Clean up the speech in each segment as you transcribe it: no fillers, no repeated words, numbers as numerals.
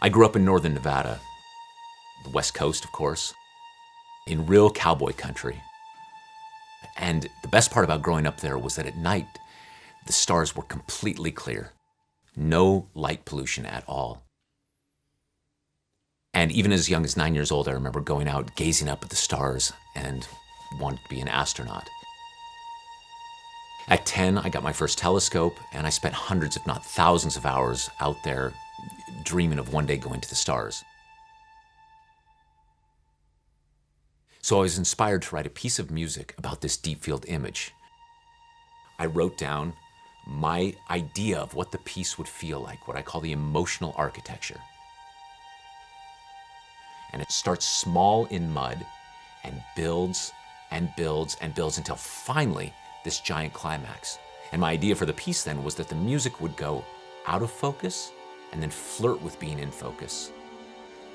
I grew up in northern Nevada, the West Coast, of course, in real cowboy country. And the best part about growing up there was that at night, the stars were completely clear. No light pollution at all. And even as young as 9 years old, I remember going out, gazing up at the stars and wanted to be an astronaut. At 10, I got my first telescope, and I spent hundreds, if not thousands of hours out there dreaming of one day going to the stars. So I was inspired to write a piece of music about this deep field image. I wrote down my idea of what the piece would feel like, what I call the emotional architecture. And it starts small in mud and builds and builds and builds until finally this giant climax. And my idea for the piece then was that the music would go out of focus and then flirt with being in focus.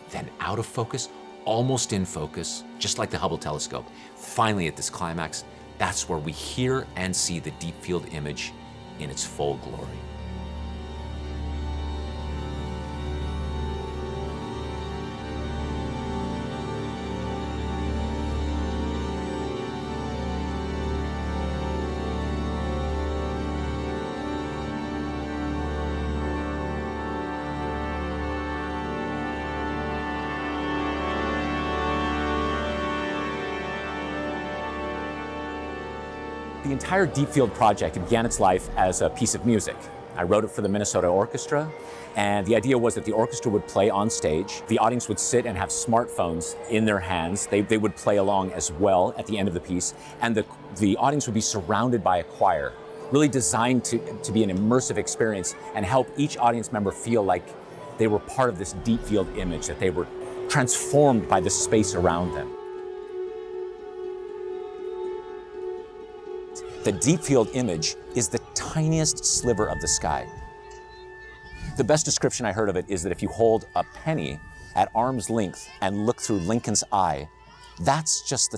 Then out of focus, almost in focus, just like the Hubble telescope. Finally at this climax, that's where we hear and see the deep field image in its full glory. The entire Deep Field project began its life as a piece of music. I wrote it for the Minnesota Orchestra, and the idea was that the orchestra would play on stage. The audience would sit and have smartphones in their hands. They would play along as well at the end of the piece, and the audience would be surrounded by a choir, really designed to be an immersive experience and help each audience member feel like they were part of this deep field image, that they were transformed by the space around them. The deep field image is the tiniest sliver of the sky. The best description I heard of it is that if you hold a penny at arm's length and look through Lincoln's eye, that's just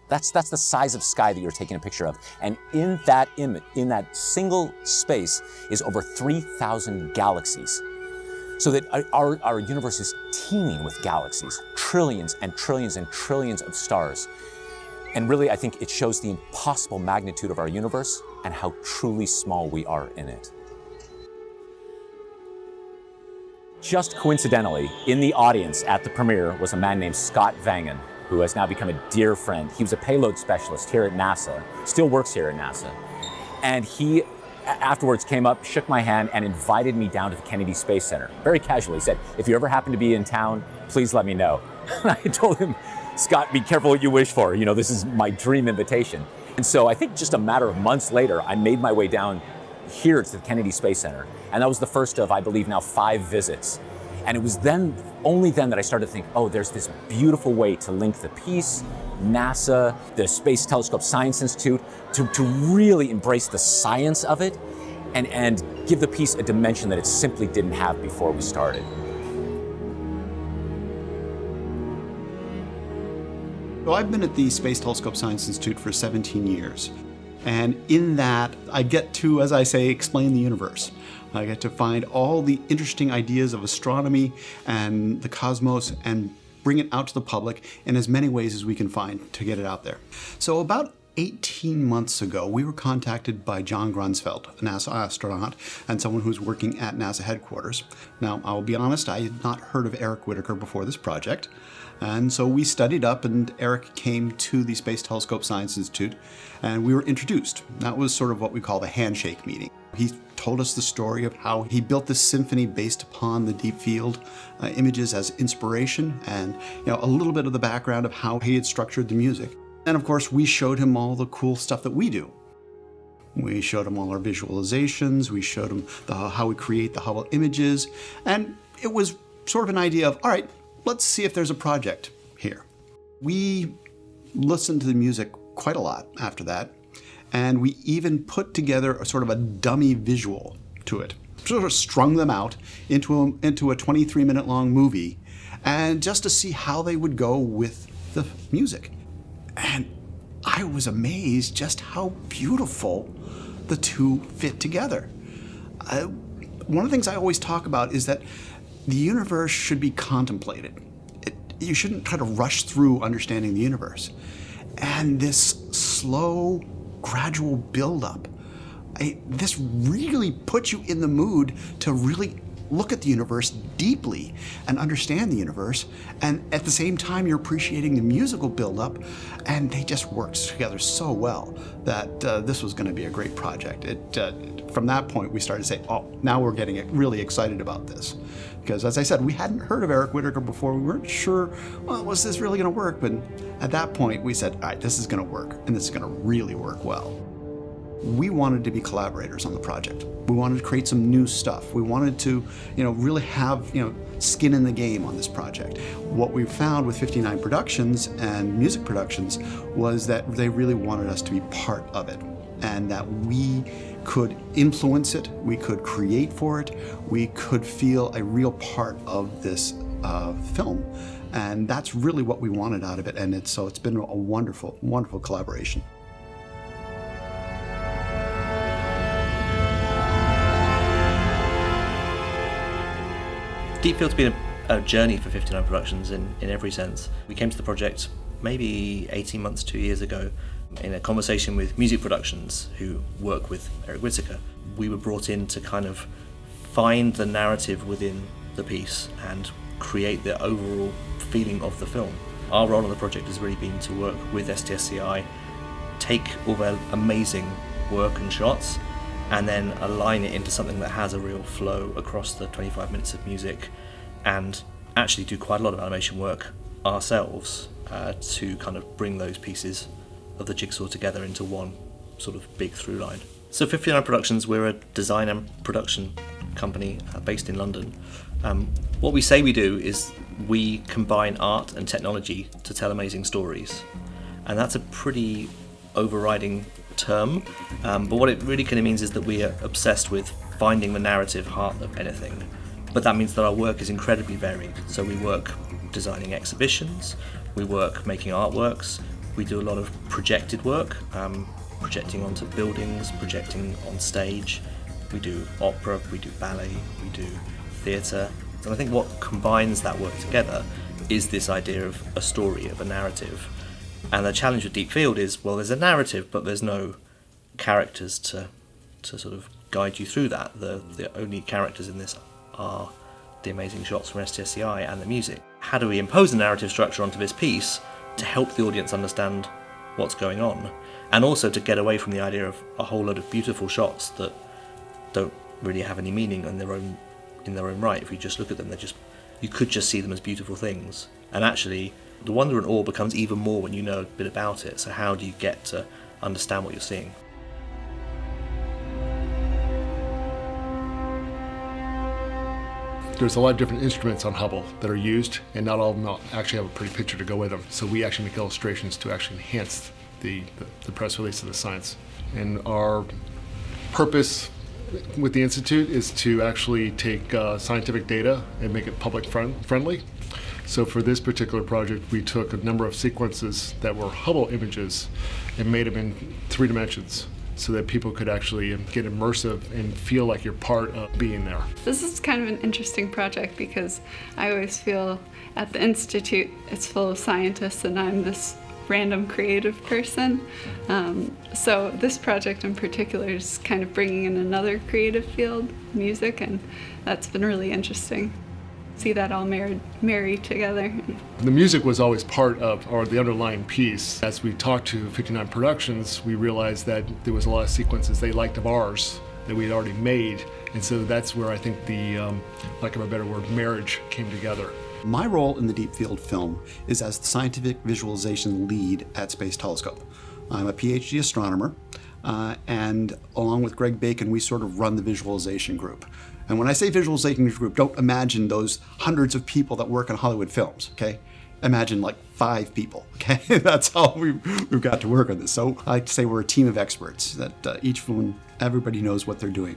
that's the size of sky that you're taking a picture of. And in that image, in that single space, is over 3,000 galaxies. So that our universe is teeming with galaxies, trillions and trillions and trillions of stars. And really, I think it shows the impossible magnitude of our universe and how truly small we are in it. Just coincidentally, in the audience at the premiere was a man named Scott Vangen, who has now become a dear friend. He was a payload specialist here at NASA, still works here at NASA. And he afterwards came up, shook my hand, and invited me down to the Kennedy Space Center. Very casually, he said, "If you ever happen to be in town, please let me know." And I told him, "Scott, be careful what you wish for. You know, this is my dream invitation." And so I think just a matter of months later, I made my way down here to the Kennedy Space Center. And that was the first of, I believe now, 5 visits. And it was then, only then, that I started to think, oh, there's this beautiful way to link the piece, NASA, the Space Telescope Science Institute, to really embrace the science of it and give the piece a dimension that it simply didn't have before we started. So I've been at the Space Telescope Science Institute for 17 years. And in that, I get to, as I say, explain the universe. I get to find all the interesting ideas of astronomy and the cosmos and bring it out to the public in as many ways as we can find to get it out there. So about 18 months ago, we were contacted by John Grunsfeld, a NASA astronaut and someone who's working at NASA headquarters. Now, I'll be honest, I had not heard of Eric Whitacre before this project. And so we studied up, and Eric came to the Space Telescope Science Institute, and we were introduced. That was sort of what we call the handshake meeting. He told us the story of how he built this symphony based upon the deep field images as inspiration, and a little bit of the background of how he had structured the music. And of course, we showed him all the cool stuff that we do. We showed him all our visualizations, we showed him how we create the Hubble images, and it was sort of an idea of, all right, let's see if there's a project here. We listened to the music quite a lot after that, and we even put together a sort of a dummy visual to it. Sort of strung them out into a 23-minute long movie, and just to see how they would go with the music. And I was amazed just how beautiful the two fit together. One of the things I always talk about is that the universe should be contemplated. You shouldn't try to rush through understanding the universe. And this slow, gradual buildup, this really puts you in the mood to really look at the universe deeply and understand the universe. And at the same time, you're appreciating the musical buildup, and they just worked together so well that this was going to be a great project. From that point, we started to say, oh, now we're getting really excited about this. Because as I said, we hadn't heard of Eric Whitacre before. We weren't sure, well, was this really going to work? But at that point, we said, all right, this is going to work, and this is going to really work well. We wanted to be collaborators on the project. We wanted to create some new stuff. We wanted to, really have, skin in the game on this project. What we found with 59 Productions and Music Productions was that they really wanted us to be part of it, and that we could influence it, we could create for it, we could feel a real part of this film. And that's really what we wanted out of it, and it's been a wonderful, wonderful collaboration. Deep Field's been a journey for 59 Productions in every sense. We came to the project maybe 18 months, 2 years ago, in a conversation with Music Productions, who work with Eric Whitacre. We were brought in to kind of find the narrative within the piece and create the overall feeling of the film. Our role on the project has really been to work with STScI, take all their amazing work and shots, and then align it into something that has a real flow across the 25 minutes of music, and actually do quite a lot of animation work ourselves to kind of bring those pieces of the jigsaw together into one sort of big through line. So 59 Productions, we're a design and production company based in London. What we say we do is we combine art and technology to tell amazing stories, and that's a pretty overriding term, but what it really kind of means is that we are obsessed with finding the narrative heart of anything. But that means that our work is incredibly varied. So we work designing exhibitions, we work making artworks, we do a lot of projected work, projecting onto buildings, projecting on stage, we do opera, we do ballet, we do theatre. And I think what combines that work together is this idea of a story, of a narrative. And the challenge with Deep Field is, well, there's a narrative, but there's no characters to sort of guide you through that. The only characters in this are the amazing shots from STScI and the music. How do we impose a narrative structure onto this piece to help the audience understand what's going on, and also to get away from the idea of a whole load of beautiful shots that don't really have any meaning in their own right? If you just look at them, you could just see them as beautiful things. And actually, the wonder and awe becomes even more when you know a bit about it. So how do you get to understand what you're seeing? There's a lot of different instruments on Hubble that are used, and not all of them actually have a pretty picture to go with them. So we actually make illustrations to actually enhance the press release of the science. And our purpose with the Institute is to actually take scientific data and make it public friendly. So for this particular project, we took a number of sequences that were Hubble images and made them in 3 dimensions so that people could actually get immersive and feel like you're part of being there. This is kind of an interesting project because I always feel at the Institute it's full of scientists and I'm this random creative person. So this project in particular is kind of bringing in another creative field, music, and that's been really interesting. See that all married together. The music was always part of, or the underlying piece. As we talked to 59 Productions, we realized that there was a lot of sequences they liked of ours that we had already made, and so that's where I think the, lack of a better word, marriage came together. My role in the Deep Field film is as the scientific visualization lead at Space Telescope. I'm a PhD astronomer, and along with Greg Bacon, we sort of run the visualization group. And when I say visualization group, don't imagine those hundreds of people that work on Hollywood films, okay? Imagine like 5 people, okay? That's how we've got to work on this. So I like to say we're a team of experts, that everybody knows what they're doing.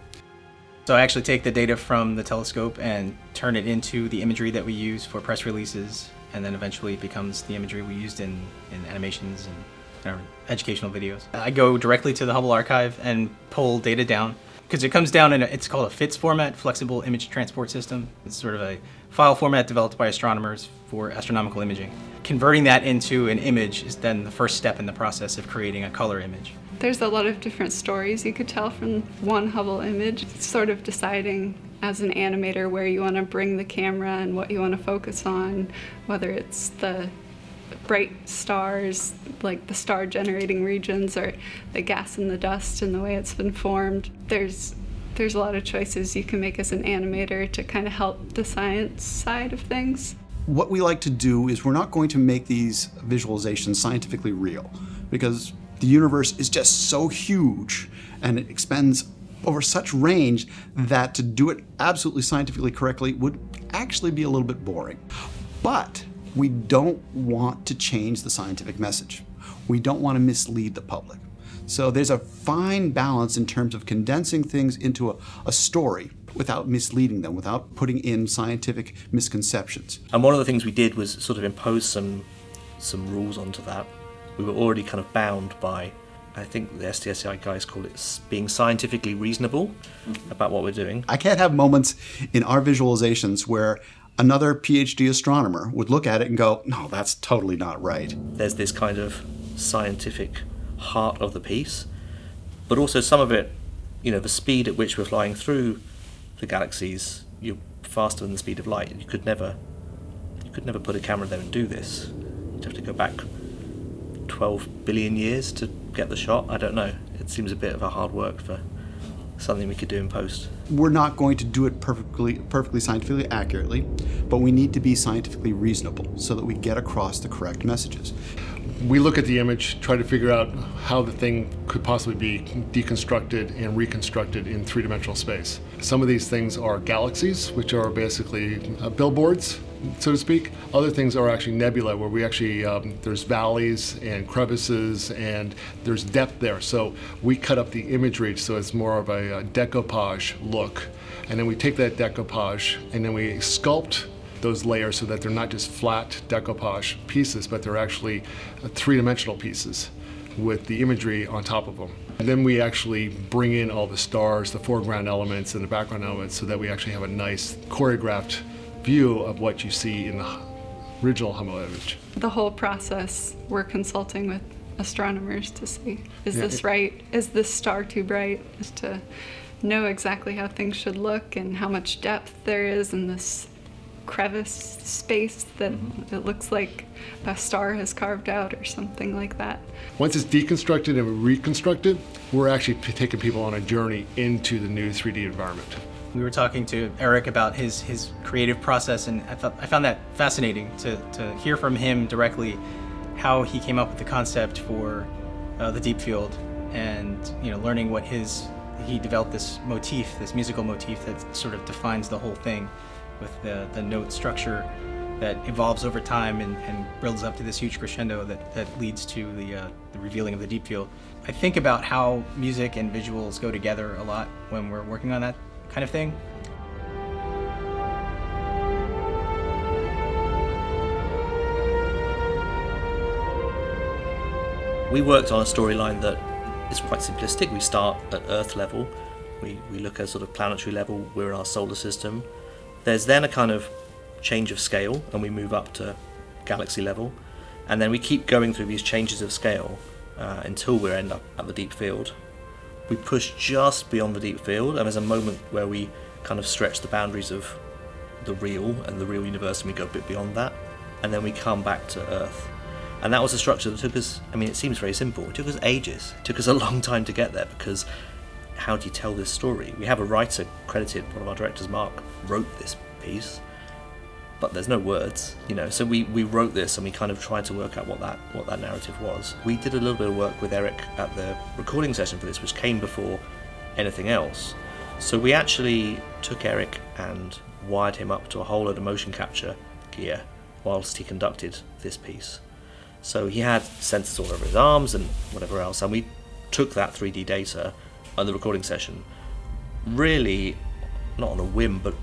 So I actually take the data from the telescope and turn it into the imagery that we use for press releases, and then eventually it becomes the imagery we used in animations and our educational videos. I go directly to the Hubble archive and pull data down, because it comes down in it's called a FITS format, Flexible Image Transport System. It's sort of a file format developed by astronomers for astronomical imaging. Converting that into an image is then the first step in the process of creating a color image. There's a lot of different stories you could tell from one Hubble image. It's sort of deciding as an animator where you want to bring the camera and what you want to focus on, whether it's the bright stars, like the star generating regions, or the gas and the dust and the way it's been formed. There's a lot of choices you can make as an animator to kind of help the science side of things. What we like to do is we're not going to make these visualizations scientifically real, because the universe is just so huge and it expands over such range that to do it absolutely scientifically correctly would actually be a little bit boring. But we don't want to change the scientific message. We don't want to mislead the public. So there's a fine balance in terms of condensing things into a story without misleading them, without putting in scientific misconceptions. And one of the things we did was sort of impose some rules onto that. We were already kind of bound by, I think the STScI guys call it being scientifically reasonable about what we're doing. I can't have moments in our visualizations where another PhD astronomer would look at it and go, no, that's totally not right. There's this kind of scientific heart of the piece, but also some of it, the speed at which we're flying through the galaxies, you're faster than the speed of light. You could never put a camera there and do this. You'd have to go back 12 billion years to get the shot. I don't know. It seems a bit of a hard work for something we could do in post. We're not going to do it perfectly scientifically accurately, but we need to be scientifically reasonable so that we get across the correct messages. We look at the image, try to figure out how the thing could possibly be deconstructed and reconstructed in three-dimensional space. Some of these things are galaxies, which are basically billboards, so to speak. Other things are actually nebula, where we actually, there's valleys and crevices and there's depth there. So we cut up the imagery so it's more of a decoupage look. And then we take that decoupage and then we sculpt those layers so that they're not just flat decoupage pieces, but they're actually three-dimensional pieces with the imagery on top of them. And then we actually bring in all the stars, the foreground elements and the background elements, so that we actually have a nice choreographed view of what you see in the original Hubble image. The whole process, we're consulting with astronomers to see, is this right? Is this star too bright? Is to know exactly how things should look and how much depth there is in this crevice space that it looks like a star has carved out or something like that. Once it's deconstructed and reconstructed, we're actually taking people on a journey into the new 3D environment. We were talking to Eric about his creative process, and I found that fascinating to hear from him directly how he came up with the concept for the deep field, and learning what he developed this motif, this musical motif that sort of defines the whole thing, with the note structure that evolves over time and builds up to this huge crescendo that leads to the revealing of the deep field. I think about how music and visuals go together a lot when we're working on that kind of thing. We worked on a storyline that is quite simplistic. We start at Earth level. We look at sort of planetary level. We're in our solar system. There's then a kind of change of scale, and we move up to galaxy level, and then we keep going through these changes of scale until we end up at the deep field. We push just beyond the deep field, and there's a moment where we kind of stretch the boundaries of the real and the real universe, and we go a bit beyond that, and then we come back to Earth. And that was a structure that took us, it seems very simple, it took us ages. It took us a long time to get there, because how do you tell this story? We have a writer credited, one of our directors, Mark, wrote this piece, but there's no words, so we wrote this and we kind of tried to work out what that narrative was. We did a little bit of work with Eric at the recording session for this, which came before anything else. So we actually took Eric and wired him up to a whole load of motion capture gear whilst he conducted this piece. So he had sensors all over his arms and whatever else, and we took that 3D data on the recording session, really not on a whim, but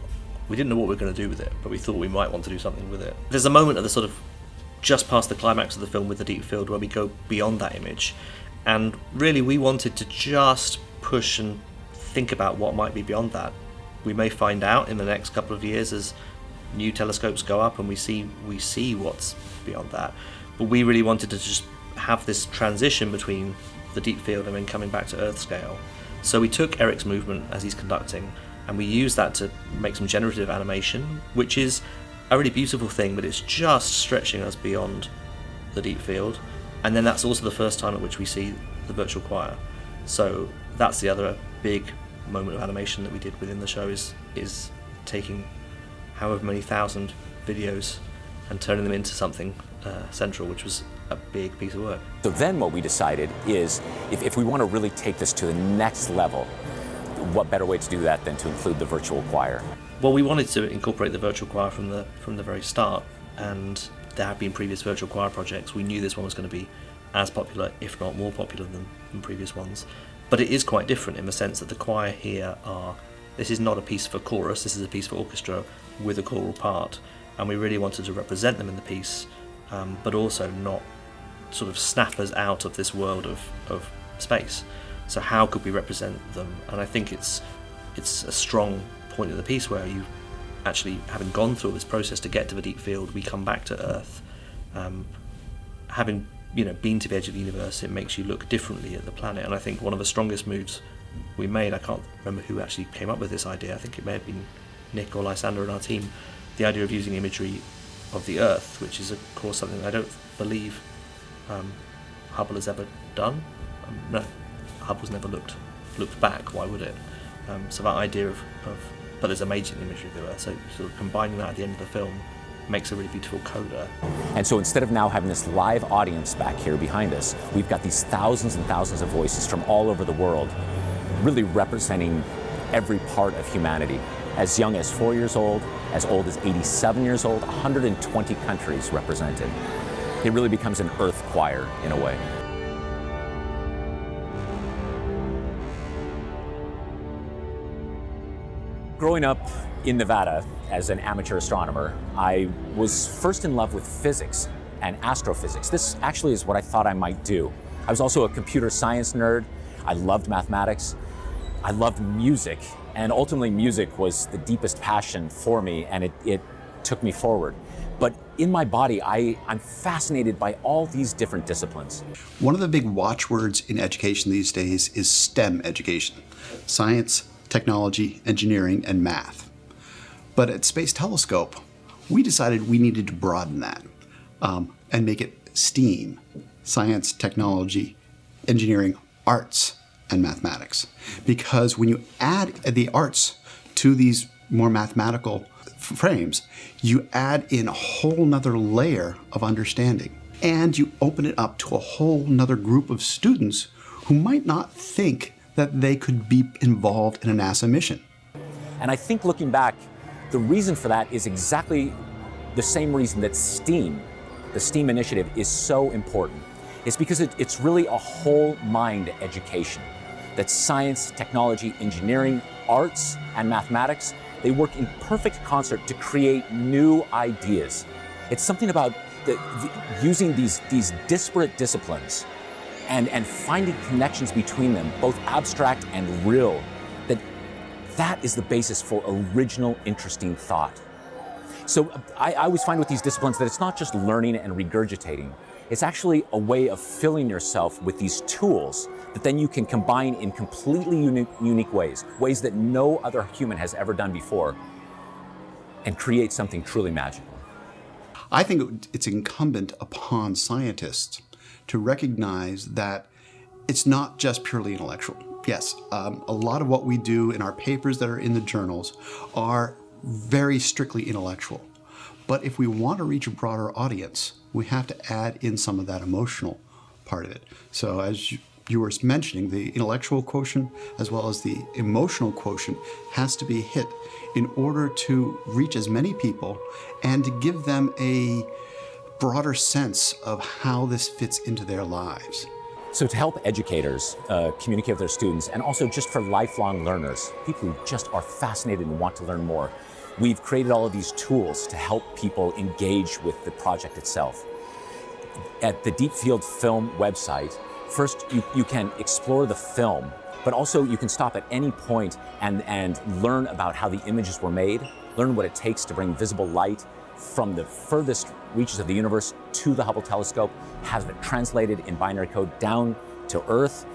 we didn't know what we were going to do with it, but we thought we might want to do something with it. There's a moment at the sort of just past the climax of the film with the deep field where we go beyond that image, and really we wanted to just push and think about what might be beyond that. We may find out in the next couple of years as new telescopes go up and we see what's beyond that. But we really wanted to just have this transition between the deep field and then coming back to Earth scale. So we took Eric's movement as he's conducting, and we used that to make some generative animation, which is a really beautiful thing, but it's just stretching us beyond the deep field. And then that's also the first time at which we see the virtual choir. So that's the other big moment of animation that we did within the show, is taking however many thousand videos and turning them into something central, which was a big piece of work. So then what we decided is, if we want to really take this to the next level, what better way to do that than to include the virtual choir? Well, we wanted to incorporate the virtual choir from the very start, and there have been previous virtual choir projects. We knew this one was going to be as popular, if not more popular than previous ones. But it is quite different in the sense that the choir here this is not a piece for chorus, this is a piece for orchestra with a choral part, and we really wanted to represent them in the piece, but also not sort of snap us out of this world of space. So how could we represent them? And I think it's a strong point of the piece where you actually, having gone through this process to get to the deep field, we come back to Earth. Having been to the edge of the universe, it makes you look differently at the planet. And I think one of the strongest moves we made, I can't remember who actually came up with this idea, I think it may have been Nick or Lysander in our team, the idea of using imagery of the Earth, which is of course something I don't believe Hubble has ever done. No, Hubble's never looked back, why would it? So that idea of but there's amazing imagery of the Earth, so sort of combining that at the end of the film makes a really beautiful coda. And so instead of now having this live audience back here behind us, we've got these thousands and thousands of voices from all over the world, really representing every part of humanity. As young as 4 years old as 87 years old, 120 countries represented. It really becomes an Earth choir in a way. Growing up in Nevada as an amateur astronomer, I was first in love with physics and astrophysics. This actually is what I thought I might do. I was also a computer science nerd. I loved mathematics. I loved music, and ultimately music was the deepest passion for me, and it took me forward. But in my body, I'm fascinated by all these different disciplines. One of the big watchwords in education these days is STEM education: science, technology, engineering, and math. But at Space Telescope, we decided we needed to broaden that and make it STEAM: science, technology, engineering, arts, and mathematics. Because when you add the arts to these more mathematical frames, you add in a whole nother layer of understanding. And you open it up to a whole nother group of students who might not think that they could be involved in a NASA mission. And I think looking back, the reason for that is exactly the same reason that STEAM, the STEAM initiative, is so important. It's because it's really a whole mind education. That science, technology, engineering, arts, and mathematics, they work in perfect concert to create new ideas. It's something about using these disparate disciplines and finding connections between them, both abstract and real, that is the basis for original, interesting thought. So I always find with these disciplines that it's not just learning and regurgitating. It's actually a way of filling yourself with these tools that then you can combine in completely unique ways that no other human has ever done before, and create something truly magical. I think it's incumbent upon scientists to recognize that it's not just purely intellectual. Yes, a lot of what we do in our papers that are in the journals are very strictly intellectual. But if we want to reach a broader audience, we have to add in some of that emotional part of it. So as you were mentioning, the intellectual quotient as well as the emotional quotient has to be hit in order to reach as many people and to give them a broader sense of how this fits into their lives. So to help educators communicate with their students, and also just for lifelong learners, people who just are fascinated and want to learn more, we've created all of these tools to help people engage with the project itself. At the Deep Field Film website, first you can explore the film but also you can stop at any point and learn about how the images were made, learn what it takes to bring visible light from the furthest reaches of the universe to the Hubble telescope, have it translated in binary code down to Earth,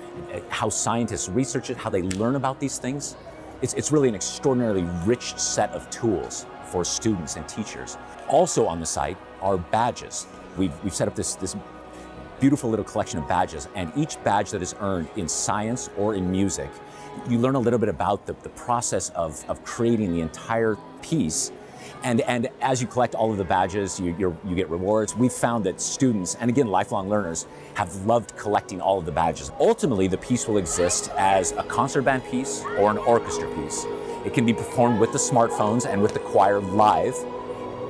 how scientists research it, how they learn about these things. It's really an extraordinarily rich set of tools for students and teachers. Also on the site are badges. We've set up this beautiful little collection of badges, and each badge that is earned in science or in music, you learn a little bit about the process of creating the entire piece. And as you collect all of the badges, you get rewards. We've found that students, and again, lifelong learners, have loved collecting all of the badges. Ultimately, the piece will exist as a concert band piece or an orchestra piece. It can be performed with the smartphones and with the choir live,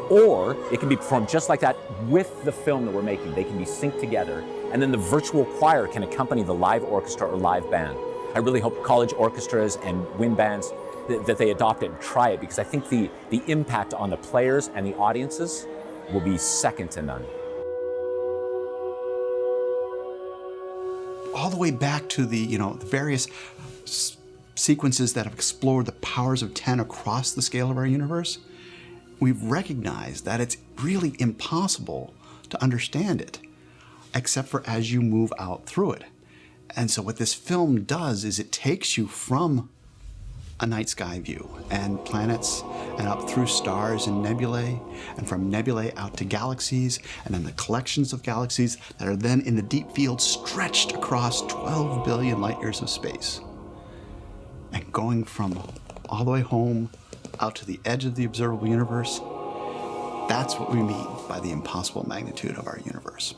or it can be performed just like that with the film that we're making. They can be synced together, and then the virtual choir can accompany the live orchestra or live band. I really hope college orchestras and wind bands that they adopt it and try it, because I think the impact on the players and the audiences will be second to none. All the way back to the various sequences that have explored the powers of 10 across the scale of our universe, we've recognized that it's really impossible to understand it, except for as you move out through it. And so what this film does is it takes you from a night sky view and planets and up through stars and nebulae, and from nebulae out to galaxies, and then the collections of galaxies that are then in the deep field stretched across 12 billion light years of space. And going from all the way home out to the edge of the observable universe, that's what we mean by the impossible magnitude of our universe.